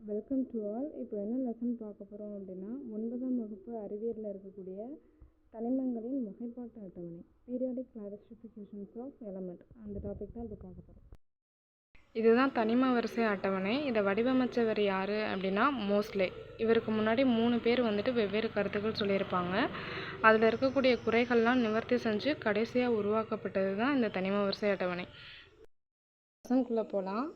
Welcome to all. இப்போ என்ன lesson பார்க்க போகிறோம் அப்படின்னா 9ஆம் வகுப்பு அறிவியலில் இருக்கக்கூடிய தனிமங்களின் வகைப்பாட்டு அட்டவணை, பீரியாடிக் கிளாசிஃபிகேஷன்ஸ் ஆஃப் எலமெண்ட், அந்த டாபிக் தான் இப்போ பார்க்க போகிறோம். இதுதான் தனிம வரிசை அட்டவணை. இதை வடிவமைச்சவர் யார் அப்படின்னா மோஸ்லே. இவருக்கு முன்னாடி 3 பேர் வெவ்வேறு கருத்துக்கள் சொல்லியிருப்பாங்க. அதில் இருக்கக்கூடிய குறைகள்லாம் நிவர்த்தி செஞ்சு கடைசியாக உருவாக்கப்பட்டது தான் இந்த தனிம வரிசை அட்டவணை. லெசனுக்குள்ளே போகலாம்.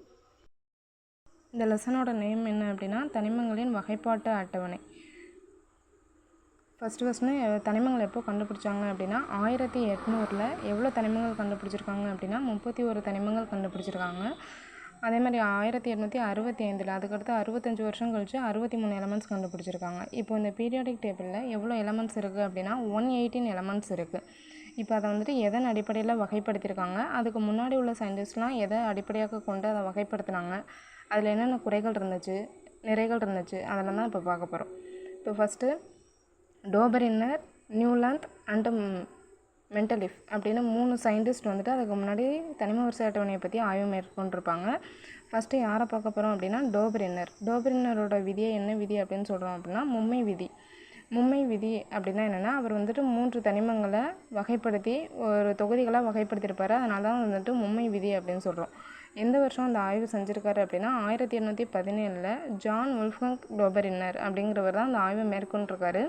இந்த லெசனோட நேம் என்ன அப்படின்னா தனிமங்களின் வகைப்பாட்டு அட்டவணை. ஃபஸ்ட்டு தனிமங்கள் எப்போ கண்டுபிடிச்சாங்க அப்படின்னா 1800 எவ்வளோ தனிமங்கள் கண்டுபிடிச்சிருக்காங்க அப்படின்னா 31 தனிமங்கள் கண்டுபிடிச்சிருக்காங்க. அதே மாதிரி 1865 அதுக்கடுத்து 65 வருஷம் கழிச்சு 63 எலமெண்ட்ஸ் கண்டுபிடிச்சிருக்காங்க. இப்போ இந்த பீரியாடிக் டேபிளில் எவ்வளோ எலமெண்ட்ஸ் இருக்குது அப்படின்னா 118 எலமெண்ட்ஸ் இருக்குது. இப்போ அதை எதன் அடிப்படையில் வகைப்படுத்தியிருக்காங்க, அதுக்கு முன்னாடி உள்ள சயின்டிஸ்ட்லாம் எதை அடிப்படையாக கொண்டு அதை வகைப்படுத்தினாங்க, அதில் என்னென்ன குறைகள் இருந்துச்சு, நிறைகள் இருந்துச்சு, அதெல்லாம் தான் இப்போ பார்க்க போகிறோம். இப்போ ஃபஸ்ட்டு டோபரின்னர், நியூலாந்த் அண்டு மெண்டலிஃப் அப்படின்னு 3 சயின்டிஸ்ட் அதுக்கு முன்னாடி தனிம வரிசை அட்டவணையை பற்றி ஆய்வு மேற்கொண்டிருப்பாங்க. ஃபஸ்ட்டு யாரை பார்க்க போகிறோம் அப்படின்னா டோபரின்னரோட விதியை என்ன விதி அப்படின்னு சொல்கிறோம் அப்படின்னா மும்மை விதி அப்படின்னா என்னென்னா, அவர் 3 தனிமங்களை வகைப்படுத்தி ஒரு தொகுதிகளாக வகைப்படுத்தியிருப்பார். அதனால தான் மும்மை விதி அப்படின்னு சொல்கிறோம். எந்த வருஷம் அந்த ஆய்வு செஞ்சுருக்காரு அப்படின்னா 1817 ஜான் வுல்ஃபgang டோபரின்னர் அப்படிங்கிறவர் தான் அந்த ஆய்வை மேற்கொண்டிருக்காரு.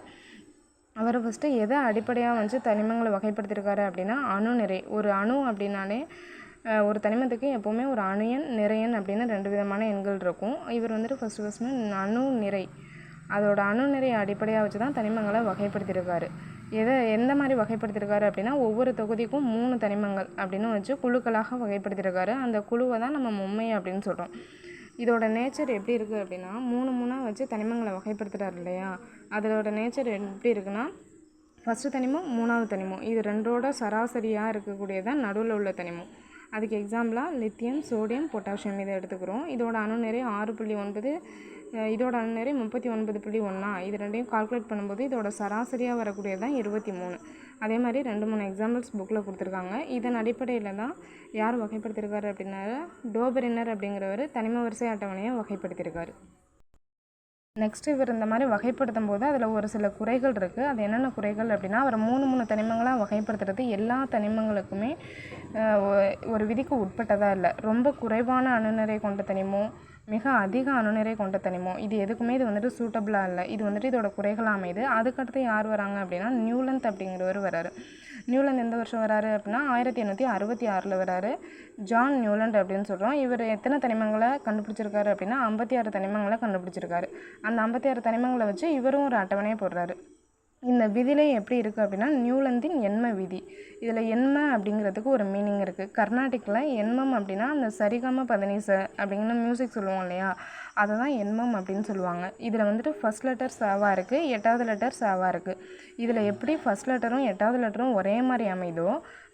அவர் ஃபஸ்ட்டு எதை அடிப்படையாக தனிமங்களை வகைப்படுத்தியிருக்காரு அப்படின்னா அணு நிறை. ஒரு அணு அப்படின்னாலே ஒரு தனிமத்துக்கு எப்போவுமே ஒரு அணுயன் நிறையன் அப்படின்னு 2 விதமான எண்கள் இருக்கும். இவர் ஃபஸ்ட்டு அணு நிறை, அதோட அணு நிறைய அடிப்படையாக வச்சு தான் தனிமங்களை வகைப்படுத்தியிருக்காரு. எந்த மாதிரி வகைப்படுத்தியிருக்காரு அப்படின்னா ஒவ்வொரு தொகுதிக்கும் 3 தனிமங்கள் அப்படின்னு வச்சு குழுக்களாக வகைப்படுத்தியிருக்காரு. அந்த குழுவை தான் நம்ம மும்மை அப்படின்னு சொல்கிறோம். இதோட நேச்சர் எப்படி இருக்குது அப்படின்னா 3 வச்சு தனிமங்களை வகைப்படுத்துகிறாரு இல்லையா, அதோட நேச்சர் எப்படி இருக்குன்னா ஃபஸ்ட்டு தனிமம், 3வது தனிமம், இது 2ஓட சராசரியாக இருக்கக்கூடியதான் நடுவில் உள்ள தனிமம். அதுக்கு எக்ஸாம்பிளாக லித்தியம், சோடியம், பொட்டாசியம் இதை எடுத்துக்கிறோம். இதோட அணு நிறை 6.9, இதோட அணு நிறை 39.1. இது ரெண்டையும் கால்குலேட் பண்ணும்போது இதோட சராசரியாக வரக்கூடியது தான் 23. அதே மாதிரி 2-3 எக்ஸாம்பிள்ஸ் புக்கில் கொடுத்துருக்காங்க. இதன் அடிப்படையில் தான் யார் வகைப்படுத்தியிருக்காரு அப்படின்னா டோபரின்னர் அப்படிங்கிறவர் தனிம வரிசை அட்டவணையை வகைப்படுத்தியிருக்காரு. நெக்ஸ்ட் இவர் இந்த மாதிரி வகைப்படுத்தும் போது அதில் ஒரு சில குறைகள் இருக்குது. அது என்னென்ன குறைகள் அப்படின்னா, அவர் 3 தனிமங்களாக வகைப்படுத்துறது எல்லா தனிமங்களுக்குமே ஒரு விதிக்கு உட்பட்டதாக இல்லை. ரொம்ப குறைவான அணுநிறை கொண்ட தனிமம், மிக அதிக அணுநிறை கொண்ட தனிமம், இது எதுக்குமே இது சூட்டபிளாக இல்லை. இது இதோட குறைகளாக அமையுது. அதுக்கடுத்து யார் வராங்க அப்படின்னா நியூலாந்த் அப்படிங்கிறவர் வராரு. நியூலாந்த் எந்த வருஷம் வராரு அப்படின்னா 1866 வராரு. ஜான் நியூலாந்த் அப்படின்னு சொல்கிறோம். இவர் எத்தனை தனிமங்களை கண்டுபிடிச்சிருக்காரு அப்படின்னா 56 தனிமங்களை கண்டுபிடிச்சிருக்காரு. அந்த 56 தனிமங்களை வச்சு இவரும் ஒரு அட்டவணையை போடுறாரு. இந்த விதியிலே எப்படி இருக்குது அப்படின்னா நியூலாந்தின் எண்ம விதி. இதில் எண்ம அப்படிங்கிறதுக்கு ஒரு மீனிங் இருக்குது. கர்நாடிக்கில் எண்மம் அப்படின்னா அந்த சரிகம பதனிச அப்படிங்கிற மியூசிக் சொல்லுவோம் இல்லையா, அதை தான் எண்மம் அப்படின்னு சொல்லுவாங்க. இதில் ஃபஸ்ட் லெட்டர் சாவாக இருக்குது, 8வது லெட்டர் சாவாக இருக்குது. இதில் எப்படி ஃபஸ்ட் லெட்டரும் 8வது லெட்டரும் ஒரே மாதிரி அமைதோ,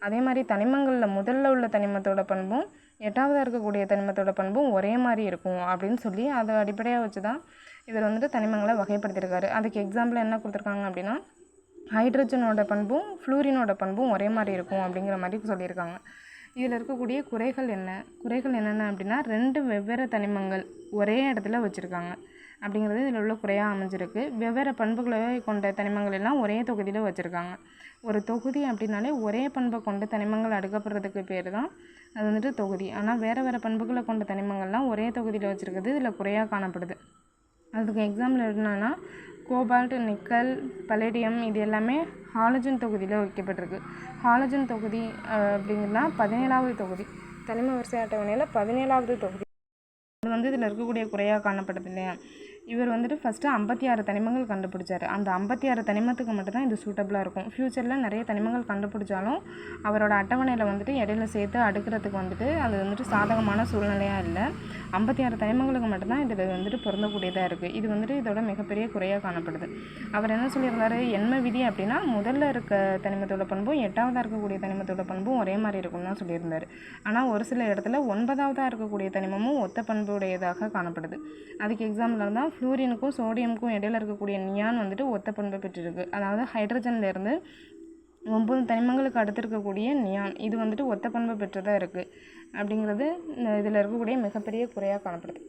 அதே மாதிரி தனிமங்களில் முதல்ல உள்ள தனிமத்தோட பண்பும் 8வதாக இருக்கக்கூடிய தனிமத்தோட பண்பும் ஒரே மாதிரி இருக்கும் அப்படின்னு சொல்லி அதை அடிப்படையாக வச்சு தான் இவர் தனிமங்களை வகைப்படுத்தியிருக்காரு. அதுக்கு எக்ஸாம்பிள் என்ன கொடுத்துருக்காங்க அப்படின்னா ஹைட்ரஜனோட பண்பும் ஃப்ளூரினோட பண்பும் ஒரே மாதிரி இருக்கும் அப்படிங்கிற மாதிரி சொல்லியிருக்காங்க. இதில் இருக்கக்கூடிய குறைகள் என்னென்ன அப்படின்னா 2 வெவ்வேறு தனிமங்கள் ஒரே இடத்துல வச்சுருக்காங்க அப்படிங்கிறது இதில் உள்ள குறையாக அமைஞ்சிருக்கு. வெவ்வேறு பண்புகளை கொண்ட தனிமங்கள் எல்லாம் ஒரே தொகுதியில் வச்சுருக்காங்க. ஒரு தொகுதி அப்படின்னாலே ஒரே பண்பை கொண்ட தனிமங்கள் அடுக்கப்படுறதுக்கு பேர் தான் அது தொகுதி. ஆனால் வேறு பண்புகளை கொண்ட தனிமங்கள்லாம் ஒரே தொகுதியில் வச்சுருக்கிறது இதில் குறையாக காணப்படுது. அதுக்கு எக்ஸாம்பிள் என்னன்னா கோபால்ட், நிக்கல், பலேடியம் இது எல்லாமே ஹாலஜன் தொகுதியில் வைக்கப்பட்டிருக்கு. ஹாலஜன் தொகுதி அப்படிங்கிறதுனா 17வது தொகுதி, தனிம வரிசை அட்டவணையில் 17வது தொகுதி. அது இதில் இருக்கக்கூடிய குறையாக காணப்படுது இல்லையா. இவர் ஃபஸ்ட்டு 56 தனிமங்கள் கண்டுபிடிச்சார். அந்த 56 தனிமத்துக்கு மட்டும்தான் இது சூட்டபிளாக இருக்கும். ஃப்யூச்சரில் நிறைய தனிமங்கள் கண்டுபிடிச்சாலும் அவரோட அட்டவணையில் இடையில சேர்த்து அடுக்கிறதுக்கு அது சாதகமான சூழ்நிலையாக இல்லை. 56 தனிமங்களுக்கு மட்டும்தான் இதில் பொருந்தக்கூடியதாக இருக்குது. இது இதோட மிகப்பெரிய குறையாக காணப்படுது. அவர் என்ன சொல்லியிருந்தாரு, எண்ம விதி அப்படின்னா முதல்ல இருக்க தனிமத்தோட பண்பும் 8வதாக இருக்கக்கூடிய தனிமத்தோட பண்பும் ஒரே மாதிரி இருக்கும்னு தான் சொல்லியிருந்தார். ஆனால் ஒரு சில இடத்துல 9வதாக இருக்கக்கூடிய தனிமமும் ஒத்த பண்புடையதாக காணப்படுது. அதுக்கு எக்ஸாம்பிள் தான் ஃப்ளூரினுக்கும் சோடியமுக்கும் இடையில இருக்கக்கூடிய நியான் ஒத்த பண்பை பெற்றிருக்கு. அதாவது ஹைட்ரஜன்லேருந்து 9 தனிமங்களுக்கு அடுத்து இருக்கக்கூடிய நியான் இது ஒத்த பண்பை பெற்றதாக இருக்குது அப்படிங்கிறது இதில் இருக்கக்கூடிய மிகப்பெரிய குறையாக காணப்படுது.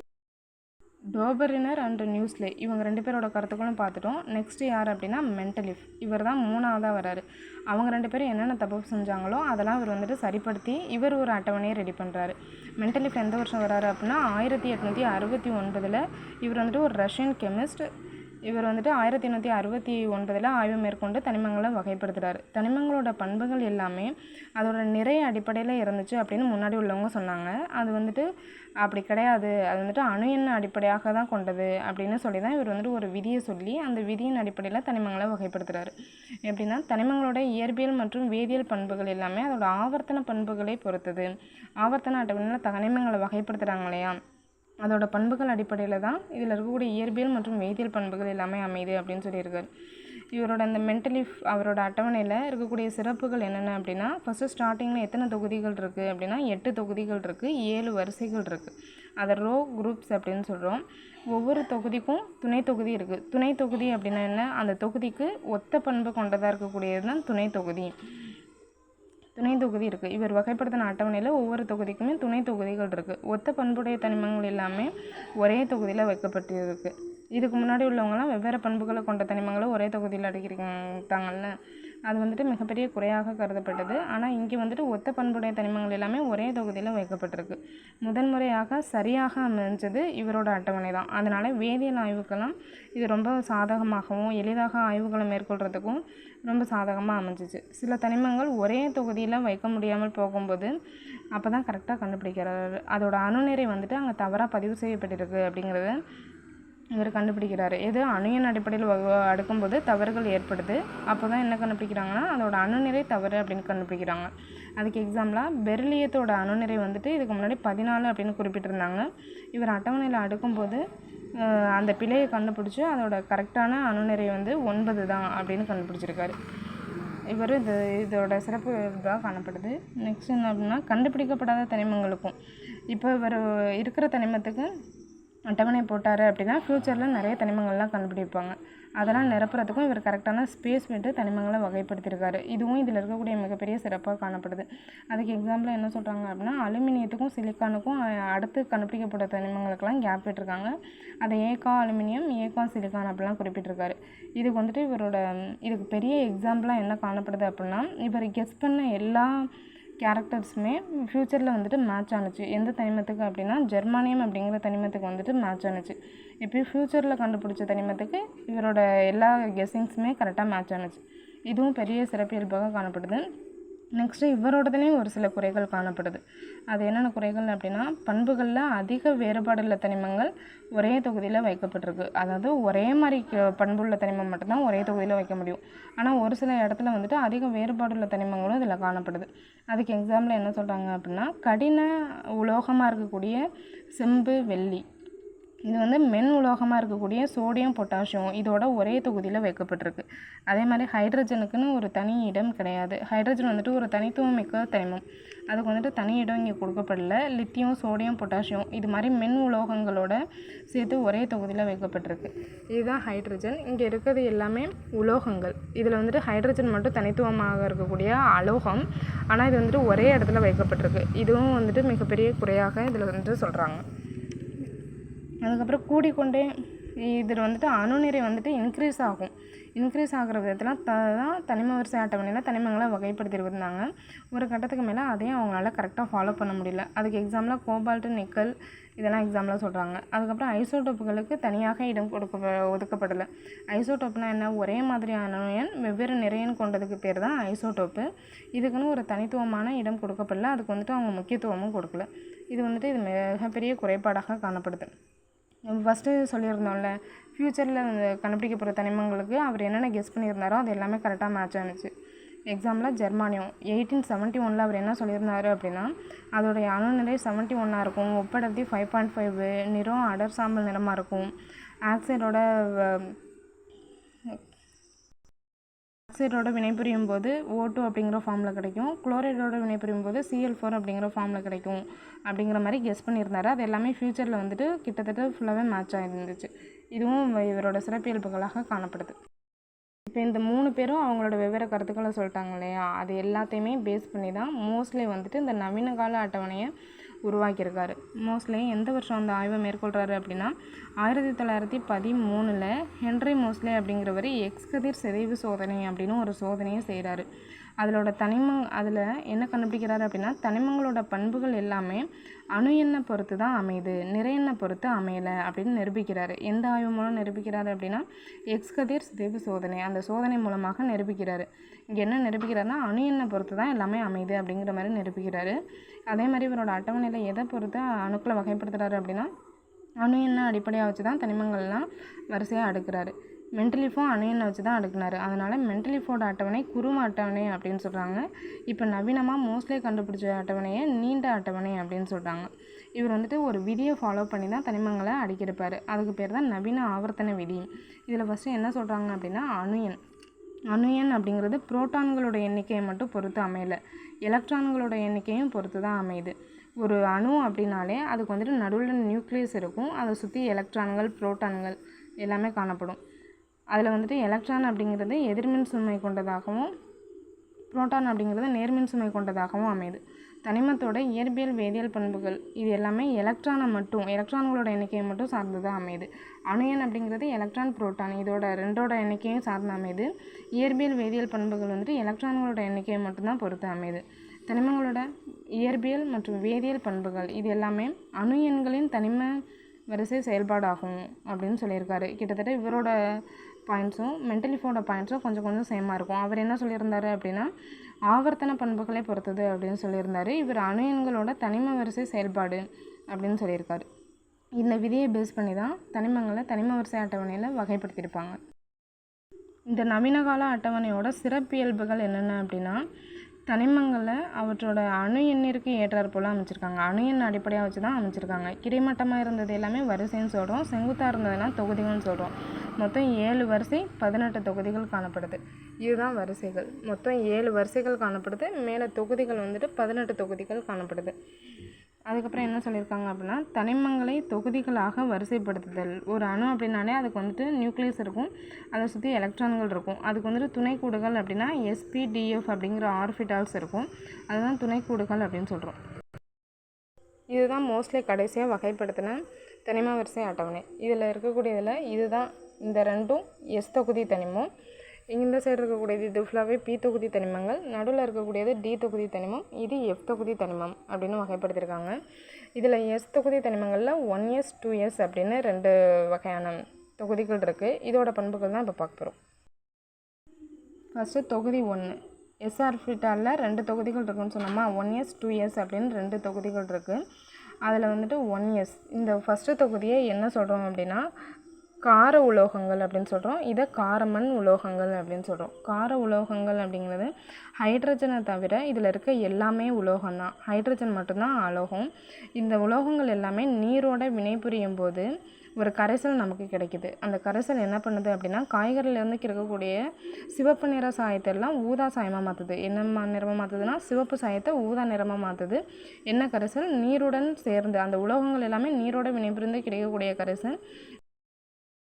டோபரினர் அண்ட் நியூஸ்லே இவங்க 2 பேரோட கருத்துக்களும் பார்த்துட்டோம். நெக்ஸ்ட்டு யார் அப்படின்னா மென்டலிஃப். இவர் தான் 3ஆவதாக வராரு. அவங்க 2 பேரும் என்னென்ன தப்பு செஞ்சாங்களோ அதெல்லாம் இவர் வந்துட்டு சரிப்படுத்தி இவர் ஒரு அட்டவணையை ரெடி பண்ணுறாரு. மென்டலிஃப் எந்த வருஷம் வராரு அப்படின்னா 1869. இவர் வந்துட்டு ஒரு ரஷ்யன் கெமிஸ்ட். இவர் வந்துட்டு 1869 ஆய்வு மேற்கொண்டு தனிமங்களை வகைப்படுத்துகிறாரு. தனிமங்களோட பண்புகள் எல்லாமே அதோட நிறை அடிப்படையில் இருந்துச்சு அப்படின்னு முன்னாடி உள்ளவங்க சொன்னாங்க. அது வந்துட்டு அப்படி கிடையாது, அது வந்துட்டு அணு எண்ண அடிப்படையாக தான் கொண்டது அப்படின்னு சொல்லி தான் இவர் வந்துட்டு ஒரு விதியை சொல்லி அந்த விதியின் அடிப்படையில் தனிமங்களை வகைப்படுத்துகிறாரு. எப்படின்னா தனிமங்களோட இயற்பியல் மற்றும் வேதியியல் பண்புகள் எல்லாமே அதோட ஆவர்த்தன பண்புகளை பொறுத்தது. ஆவர்த்தன அட்டவணையில் தனிமங்களை வகைப்படுத்துகிறாங்க இல்லையா, அதோட பண்புகள் அடிப்படையில் தான் இதில் இருக்கக்கூடிய இயற்பியல் மற்றும் வேதியியல் பண்புகள் எல்லாமே அமையுது அப்படின்னு சொல்லியிருக்காரு. இவரோட அந்த மென்டலிஃப் அவரோட அட்டவணையில் இருக்கக்கூடிய சிறப்புகள் என்னென்ன அப்படின்னா, ஃபஸ்ட்டு ஸ்டார்டிங்கில் எத்தனை தொகுதிகள் இருக்குது அப்படின்னா 8 தொகுதிகள் இருக்குது, 7 வரிசைகள் இருக்குது. அதை ரோ குரூப்ஸ் அப்படின்னு சொல்கிறோம். ஒவ்வொரு தொகுதிக்கும் துணை தொகுதி இருக்குது. துணை தொகுதி அப்படின்னா என்ன, அந்த தொகுதிக்கு ஒத்த பண்பு கொண்டதாக இருக்கக்கூடியது தான் துணை தொகுதி. துணை தொகுதி இருக்குது. இவர் வகைப்படுத்தின அட்டவணையில் ஒவ்வொரு தொகுதிக்குமே துணை தொகுதிகள் இருக்குது. ஒத்த பண்புடைய தனிமங்கள் எல்லாமே ஒரே தொகுதியில் வைக்கப்பட்டிருக்கு. இதுக்கு முன்னாடி உள்ளவங்களாம் வெவ்வேறு பண்புகளை கொண்ட தனிமங்களை ஒரே தொகுதியில் அடக்கியிருக்காங்கல்ல, அது வந்துட்டு மிகப்பெரிய குறையாக கருதப்பட்டது. ஆனால் இங்கே வந்துட்டு ஒத்த பண்புடைய தனிமங்கள் எல்லாமே ஒரே தொகுதியில் வைக்கப்பட்டிருக்கு. முதன்முறையாக சரியாக அமைஞ்சது இவரோட அட்டவணை தான். அதனால் வேதியியல் ஆய்வுக்கெல்லாம் இது ரொம்ப சாதகமாகவும் எளிதாக ஆய்வுகளை மேற்கொள்கிறதுக்கும் ரொம்ப சாதகமாக அமைஞ்சிச்சு. சில தனிமங்கள் ஒரே தொகுதியில் வைக்க முடியாமல் போகும்போது அப்போ தான் கரெக்டாக கண்டுபிடிக்கிறாரு. அதோட அணுநிறை வந்துட்டு அங்கே தவறாக பதிவு செய்யப்பட்டிருக்கு அப்படிங்கிறத இவர் கண்டுபிடிக்கிறாரு. எது அணு எண் அடிப்படையில் அடுக்கும்போது தவறுகள் ஏற்படுது. அப்போ தான் என்ன கண்டுபிடிக்கிறாங்கன்னா அதோட அணுநிறை தவறு அப்படின்னு கண்டுபிடிக்கிறாங்க. அதுக்கு எக்ஸாம்பிளாக பெரிலியத்தோட அணுநிறை வந்துட்டு இதுக்கு முன்னாடி 14 அப்படின்னு குறிப்பிட்டிருந்தாங்க. இவர் அட்டவணையில் அடுக்கும்போது அந்த பிழையை கண்டுபிடிச்சி அதோட கரெக்டான அணுநிறை வந்து 9 தான் அப்படின்னு கண்டுபிடிச்சிருக்காரு. இவர் இதோட சிறப்பு இதாக காணப்படுது. நெக்ஸ்ட் என்ன அப்படின்னா கண்டுபிடிக்கப்படாத தனிமங்களுக்கும் இப்போ இவர் இருக்கிற தனிமத்துக்கு அட்டவணை போட்டார் அப்படின்னா ஃப்யூச்சரில் நிறைய தனிமங்கள்லாம் கண்டுபிடிப்பாங்க. அதெல்லாம் நிரப்புறதுக்கும் இவர் கரெக்டான ஸ்பேஸ் விட்டு தனிமங்களை வகைப்படுத்தியிருக்காரு. இதுவும் இதில் இருக்கக்கூடிய மிகப்பெரிய சிறப்பாக காணப்படுது. அதுக்கு எக்ஸாம்பிளாக என்ன சொல்கிறாங்க அப்படின்னா அலுமினியத்துக்கும் சிலிக்கானுக்கும் அடுத்து கண்டுபிடிக்கப்பட்ட தனிமங்களுக்கெல்லாம் கேப் விட்டுருக்காங்க. அதை ஏகா அலுமினியம் ஏகா சிலிக்கான் அப்படிலாம் குறிப்பிட்டிருக்காரு. இதுக்கு வந்துட்டு இதுக்கு பெரிய எக்ஸாம்பிளாக என்ன காணப்படுது அப்படின்னா இவர் கெஸ் பண்ண எல்லா கேரக்டர்ஸுமே ஃப்யூச்சரில் வந்துட்டு மேட்ச் ஆணுச்சு. எந்த தனிமத்துக்கு அப்படின்னா ஜெர்மானியம் அப்படிங்கிற தனிமத்துக்கு வந்துட்டு மேட்ச் ஆணுச்சு. எப்பயும் ஃப்யூச்சரில் கண்டுபிடிச்ச தனிமத்துக்கு இவரோட எல்லா கெஸ்ஸிங்ஸுமே கரெக்டாக மேட்ச் ஆணுச்சு. இதுவும் பெரிய சிறப்பியல்பாக காணப்படுது. நெக்ஸ்ட்டு இவரோடதுலேயும் ஒரு சில குறைகள் காணப்படுது. அது என்னென்ன குறைகள் அப்படின்னா பண்புகளில் அதிக வேறுபாடுள்ள தனிமங்கள் ஒரே தொகுதியில் வைக்கப்பட்டிருக்கு. அதாவது ஒரே மாதிரி பண்புள்ள தனிமம் மட்டும்தான் ஒரே தொகுதியில் வைக்க முடியும். ஆனால் ஒரு சில இடத்துல வந்துட்டு அதிக வேறுபாடுள்ள தனிமங்களும் இதில் காணப்படுது. அதுக்கு எக்ஸாம்பிள் என்ன சொல்கிறாங்க அப்படின்னா கடின உலோகமாக இருக்கக்கூடிய செம்பு வெள்ளி, இது வந்து மென் உலோகமாக இருக்கக்கூடிய சோடியம் பொட்டாசியம் இதோட ஒரே தொகுதியில் வைக்கப்பட்டிருக்கு. அதே மாதிரி ஹைட்ரஜனுக்குன்னு ஒரு தனி இடம் கிடையாது. ஹைட்ரஜன் வந்துட்டு ஒரு தனித்துவம் மிக்க தனிமம், அதுக்கு வந்துட்டு தனி இடம் இங்கே கொடுக்கப்படல. லித்தியம் சோடியம் பொட்டாசியம் இது மாதிரி மென் உலோகங்களோட சேர்த்து ஒரே தொகுதியில் வைக்கப்பட்டிருக்கு. இதுதான் ஹைட்ரஜன். இங்கே இருக்கிறது எல்லாமே உலோகங்கள். இதில் வந்துட்டு ஹைட்ரஜன் மட்டும் தனித்துவமாக இருக்கக்கூடிய அலோகம், ஆனால் இது வந்துட்டு ஒரே இடத்துல வைக்கப்பட்டிருக்கு. இதுவும் வந்துட்டு மிகப்பெரிய குறையாக இதில் வந்துட்டு சொல்கிறாங்க. அதுக்கப்புறம் கூடிக்கொண்டே இதில் வந்துட்டு அணுநிறை வந்துட்டு இன்க்ரீஸ் ஆகும். இன்க்ரீஸ் ஆகிற விதத்தில் தான் தனிம வரிசை அட்டவணையில் தனிமங்களை வகைப்படுத்தியிருந்தாங்க. ஒரு கட்டத்துக்கு மேலே அதையும் அவங்களால கரெக்டாக ஃபாலோ பண்ண முடியல. அதுக்கு எக்ஸாம்பிளாக கோபால்ட்டு நிக்கல் இதெல்லாம் எக்ஸாம்பிளாக சொல்கிறாங்க. அதுக்கப்புறம் ஐசோடோப்புகளுக்கு தனியாக இடம் ஒதுக்கப்படலை. ஐசோடோப்னால் என்ன, ஒரே மாதிரியான எண் வெவ்வேறு நிறையன் கொண்டதுக்கு பேர் தான் ஐசோடோப்பு. இதுக்குன்னு ஒரு தனித்துவமான இடம் கொடுக்கப்படல. அதுக்கு வந்துட்டு அவங்க முக்கியத்துவமும் கொடுக்கல. இது வந்துட்டு இது மிகப்பெரிய குறைபாடாக காணப்படுது. ஃபஸ்ட்டு சொல்லியிருந்தோம்ல ஃப்யூச்சரில் கண்டுபிடிக்கப்படுற தனிமங்களுக்கு அவர் என்னென்ன கெஸ் பண்ணியிருந்தாரோ அது எல்லாமே கரெக்டாக மேட்ச் ஆனிச்சு. எக்ஸாம்பிளாக ஜெர்மானியம் 1871 அவர் என்ன சொல்லியிருந்தார் அப்படின்னா அதோடைய அணுநிலை 71 இருக்கும், ஒப்படர்த்தி 5.5, நிறம் அடர் சாம்பல் நிறமாக இருக்கும், ஆக்சைடோட வினைபுரியும் போது O2 அப்படிங்கிற ஃபார்மில் கிடைக்கும், குளோரைடோட வினைபுரியும் போது Cl4 அப்படிங்கிற ஃபார்மில் கிடைக்கும் அப்படிங்கிற மாதிரி கெஸ் பண்ணியிருந்தாரு. அது எல்லாமே ஃப்யூச்சரில் வந்துட்டு கிட்டத்தட்ட ஃபுல்லாகவே மேட்ச் ஆகிருந்துச்சு. இதுவும் இவரோட சிறப்பியல்புகளாக காணப்படுது. இப்போ இந்த 3 பேரும் அவங்களோட வெவ்வேறு கருத்துக்களை சொல்லிட்டாங்க இல்லையா, அது எல்லாத்தையுமே பேஸ் பண்ணி தான் மோஸ்ட்லி வந்துட்டு இந்த நவீன கால அட்டவணையை உருவாக்கியிருக்காரு. மோஸ்லே எந்த வருஷம் அந்த ஆய்வை மேற்கொள்கிறாரு அப்படின்னா 1913 ஹென்ரி மோஸ்லே அப்படிங்கிறவர் எக்ஸ் கதிர் சிதைவு சோதனை அப்படின்னு ஒரு சோதனையை செய்கிறாரு. அதில் என்ன கண்டுபிடிக்கிறாரு அப்படின்னா தனிமங்களோட பண்புகள் எல்லாமே அணு எண்ணை பொறுத்து தான் அமையுது, நிறை எண்ணை பொறுத்து அமையலை அப்படின்னு நிரூபிக்கிறாரு. எந்த ஆய்வு மூலம் நிரூபிக்கிறாரு அப்படின்னா எக்ஸ் கதிர் சிதைவு சோதனை, அந்த சோதனை மூலமாக நிரூபிக்கிறாரு. இங்கே என்ன நிரூபிக்கிறாருன்னா அணு எண்ணை பொறுத்து தான் எல்லாமே அமையுது அப்படிங்கிற மாதிரி நிரூபிக்கிறாரு. அதே மாதிரி இவரோட அட்டவணையில் எதை பொறுத்து அணுக்களை வகைப்படுத்துகிறாரு அப்படின்னா அணு எண்ணை அடிப்படையாக வச்சு தான் தனிமங்கள்லாம் வரிசையாக அடுக்கிறாரு. மென்டலிஃபும் அணு எண்ணை வச்சு தான் அடுக்குனார். அதனால் மென்டலிஃபோட அட்டவணை குறும அட்டவணை அப்படின்னு சொல்கிறாங்க. இப்போ நவீனமாக மோஸ்ட்லே கண்டுபிடிச்ச அட்டவணையை நீண்ட அட்டவணை அப்படின்னு சொல்கிறாங்க. இவர் ஒரு விதியை ஃபாலோ பண்ணி தான் தனிமங்களை அடுக்கியிருப்பார். அதுக்கு பேர் தான் நவீன ஆவர்த்தன விதி. இதில் ஃபஸ்ட்டு என்ன சொல்கிறாங்க அப்படின்னா அணு எண் அப்படிங்கிறது புரோட்டான்களோட எண்ணிக்கையை மட்டும் பொறுத்து அமையலை, எலக்ட்ரான்களோட எண்ணிக்கையும் பொறுத்து தான் அமையுது. ஒரு அணு அப்படின்னாலே அதுக்கு நடுவில் நியூக்ளியஸ் இருக்கும், அதை சுற்றி எலக்ட்ரான்கள் புரோட்டான்கள் எல்லாமே காணப்படும். அதில் எலக்ட்ரான் அப்படிங்கிறது எதிர்மின் சுமை கொண்டதாகவும் புரோட்டான் அப்படிங்கிறது நேர்மின் சுமை கொண்டதாகவும் அமையுது. தனிமத்தோட இயற்பியல் வேதியியல் பண்புகள் இது எல்லாமே எலக்ட்ரான்களோட எண்ணிக்கையை மட்டும் சார்ந்து தான் அமையுது. அணு எண் அப்படிங்கிறது எலக்ட்ரான் புரோட்டான் இதோட ரெண்டோட எண்ணிக்கையும் சார்ந்து அமையுது. இயற்பியல் வேதியியல் பண்புகள் எலக்ட்ரான்களோட எண்ணிக்கையை மட்டும்தான் பொறுத்து அமையுது. தனிமங்களோட இயற்பியல் மற்றும் வேதியியல் பண்புகள் இது எல்லாமே அணு எண்களின் தனிம வரிசை செயல்பாடாகும் அப்படின்னு சொல்லியிருக்காரு. கிட்டத்தட்ட இவரோட பாயிண்ட்ஸும் மென்டலிஃபோட பாயிண்ட்ஸும் கொஞ்சம் சேமாக இருக்கும். அவர் என்ன சொல்லியிருந்தாரு அப்படின்னா ஆவர்த்தன பண்புகளை பொறுத்தது அப்படின்னு சொல்லியிருந்தாரு. இவர் அணு எண்களோட தனிம வரிசை செயல்பாடு அப்படின்னு சொல்லியிருக்காரு. இந்த விதியை பேஸ் பண்ணி தான் தனிமங்களை தனிம வரிசை அட்டவணையில் வகைப்படுத்தியிருப்பாங்க. இந்த நவீன கால அட்டவணையோட சிறப்பியல்புகள் என்னென்ன அப்படின்னா தனிமங்களை அவற்றோட அணு எண்ணிற்கு ஏற்றாற் போல் அமைச்சிருக்காங்க. அணு எண் அடிப்படையாக வச்சு தான் அமைச்சிருக்காங்க. கிடைமட்டமாக இருந்தது எல்லாமே வரிசைன்னு சொல்கிறோம், செங்குத்தாக இருந்ததுன்னா தொகுதிகள்னு சொல்கிறோம். மொத்தம் 7 வரிசை 18 தொகுதிகள் காணப்படுது. இதுதான் வரிசைகள். மொத்தம் 7 வரிசைகள் காணப்படுது. மேலே தொகுதிகள் 18 தொகுதிகள் காணப்படுது. அதுக்கப்புறம் என்ன சொல்லியிருக்காங்க அப்படின்னா தனிமங்களை தொகுதிகளாக வரிசைப்படுத்துதல். ஒரு அணு அப்படின்னாலே அதுக்கு நியூக்ளியஸ் இருக்கும், அதை சுற்றி எலக்ட்ரான்கள் இருக்கும். அதுக்கு துணைக்கூடுகள் அப்படின்னா SPDF அப்படிங்கிற ஆர்பிட்டால்ஸ் இருக்கும். அதுதான் துணைக்கூடுகள் அப்படின்னு சொல்கிறோம். இதுதான் மோஸ்ட்லி கடைசியாக வகைப்படுத்தின தனிம வரிசை அட்டவணை. இதில் இருக்கக்கூடியதில் இதுதான் இந்த ரெண்டும் S தொகுதி தனிமம், இந்த சைடு இருக்கக்கூடியது இது ஃபுல்லாகவே P தொகுதி தனிமங்கள், நடுவில் இருக்கக்கூடியது D தொகுதி தனிமம், இது F தொகுதி தனிமம் அப்படின்னு வகைப்படுத்தியிருக்காங்க. இதில் S தொகுதி தனிமங்களில் 1S 2S அப்படின்னு 2 வகையான தொகுதிகள் இருக்குது. இதோட பண்புகள் தான் இப்போ பார்க்க போகிறோம். ஃபஸ்ட்டு தொகுதி 1 S ஆர்பிட்டாலில் 2 தொகுதிகள் இருக்குன்னு சொன்னோமா, 1S 2S அப்படின்னு 2 தொகுதிகள் இருக்குது. அதில் 1S இந்த ஃபஸ்ட்டு தொகுதியை என்ன சொல்கிறோம் அப்படின்னா கார உலோகங்கள் அப்படின்னு சொல்கிறோம். இதை காரமண் உலோகங்கள் அப்படின்னு சொல்கிறோம். கார உலோகங்கள் அப்படிங்கிறது ஹைட்ரஜனை தவிர இதில் இருக்க எல்லாமே உலோகம் தான், ஹைட்ரஜன் மட்டும்தான் அலோகம். இந்த உலோகங்கள் எல்லாமே நீரோட வினைபுரியும் போது ஒரு கரைசல் நமக்கு கிடைக்குது. அந்த கரைசல் என்ன பண்ணுது அப்படின்னா காய்கறியிலேருந்து கிடைக்கக்கூடிய சிவப்பு நிற சாயத்தை எல்லாம் ஊதா சாயமாக மாற்றுது. என்ன நிறமாக மாற்றுதுன்னா சிவப்பு சாயத்தை ஊதா நிறமாக மாற்றுது. என்ன கரைசல்? நீருடன் சேர்ந்து அந்த உலோகங்கள் எல்லாமே நீரோட வினைபுரிந்து கிடைக்கக்கூடிய கரைசல்